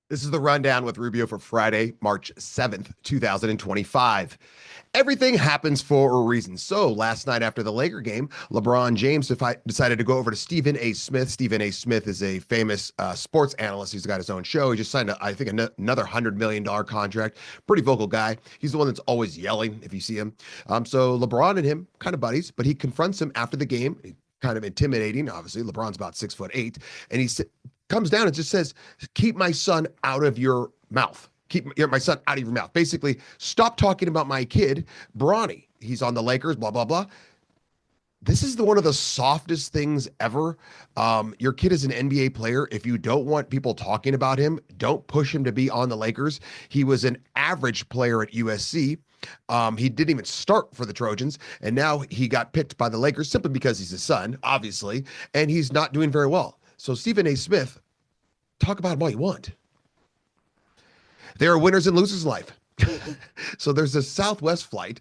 This is the rundown with Rubio for Friday, March 7th, 2025. Everything happens for a reason. So last night after the Laker game, LeBron James decided to go over to Stephen A. Smith. Stephen A. Smith is a famous sports analyst. He's got his own show. He just signed, another $100 million contract. Pretty vocal guy. He's the one that's always yelling if you see him. So LeBron and him, kind of buddies, but he confronts him after the game, kind of intimidating. Obviously, LeBron's about 6'8", and he comes down and just says, keep my son out of your mouth. Keep my son out of your mouth. Basically, stop talking about my kid, Bronny. He's on the Lakers, blah, blah, blah. This is one of the softest things ever. Your kid is an NBA player. If you don't want people talking about him, don't push him to be on the Lakers. He was an average player at USC. He didn't even start for the Trojans, and now he got picked by the Lakers simply because he's his son, obviously, and he's not doing very well. So Stephen A. Smith, talk about him all you want. There are winners and losers in life. So there's a Southwest flight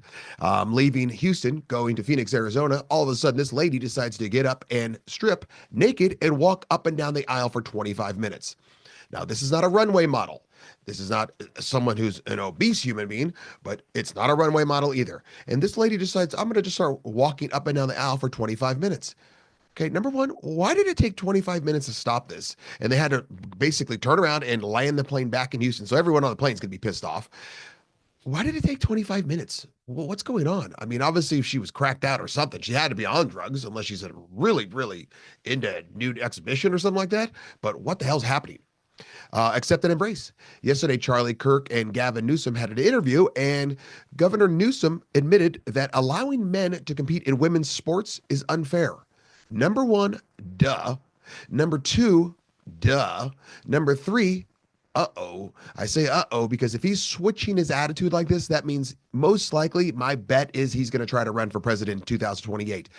leaving Houston, going to Phoenix, Arizona. All of a sudden, this lady decides to get up and strip naked and walk up and down the aisle for 25 minutes. Now, this is not a runway model. This is not someone who's an obese human being, but it's not a runway model either. And this lady decides, I'm going to just start walking up and down the aisle for 25 minutes. Okay, number one, why did it take 25 minutes to stop this? And they had to basically turn around and land the plane back in Houston. So everyone on the plane is going to be pissed off. Why did it take 25 minutes? Well, what's going on? I mean, obviously, if she was cracked out or something, she had to be on drugs, unless she's really, really into nude exhibition or something like that. But what the hell's happening? Accept and embrace. Yesterday, Charlie Kirk and Gavin Newsom had an interview, and Governor Newsom admitted that allowing men to compete in women's sports is unfair. Number one, duh. Number two, duh. Number three, uh-oh. I say uh-oh because if he's switching his attitude like this, that means most likely, my bet is he's going to try to run for president in 2028.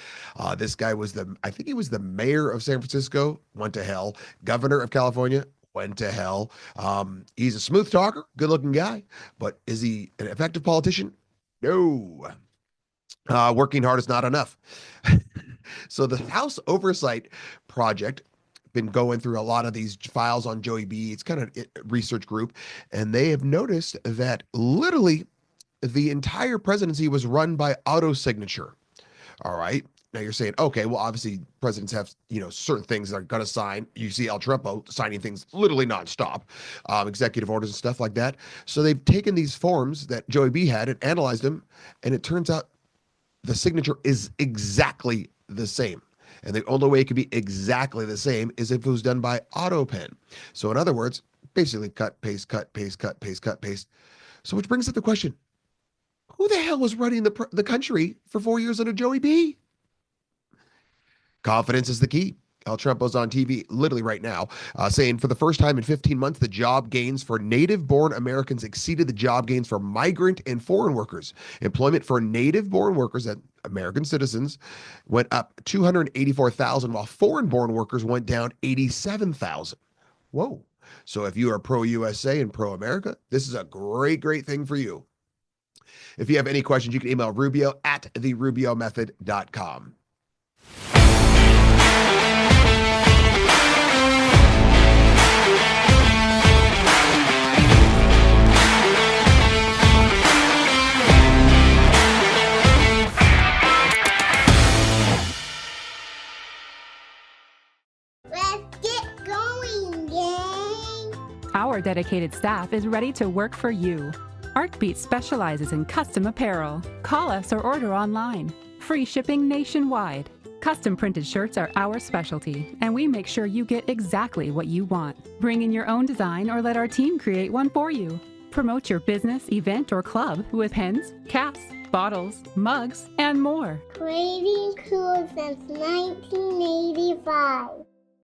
This guy was I think he was the mayor of San Francisco, went to hell. Governor of California, went to hell. He's a smooth talker, good-looking guy, but is he an effective politician? No. Working hard is not enough. So the House Oversight Project been going through a lot of these files on Joey B. It's kind of a research group, and they have noticed that literally the entire presidency was run by auto signature. All right. Now you're saying, okay, well, obviously presidents have, certain things they're going to sign. You see El Trumpo signing things literally nonstop, executive orders and stuff like that. So they've taken these forms that Joey B had and analyzed them, and it turns out the signature is exactly the same. And the only way it could be exactly the same is if it was done by autopen. So in other words, basically cut, paste, cut, paste, cut, paste, cut, paste. So which brings up the question, who the hell was running the country for 4 years under Joey B? Confidence is the key. El Trumpo's on TV literally right now saying for the first time in 15 months, the job gains for native-born Americans exceeded the job gains for migrant and foreign workers. Employment for native-born workers and American citizens went up 284,000, while foreign-born workers went down 87,000. Whoa. So if you are pro-USA and pro-America, this is a great, great thing for you. If you have any questions, you can email rubio@therubiomethod.com. Our dedicated staff is ready to work for you. ArcBeat specializes in custom apparel. Call us or order online. Free shipping nationwide. Custom printed shirts are our specialty, and we make sure you get exactly what you want. Bring in your own design or let our team create one for you. Promote your business, event, or club with pens, caps, bottles, mugs, and more. Creating cool since 1985.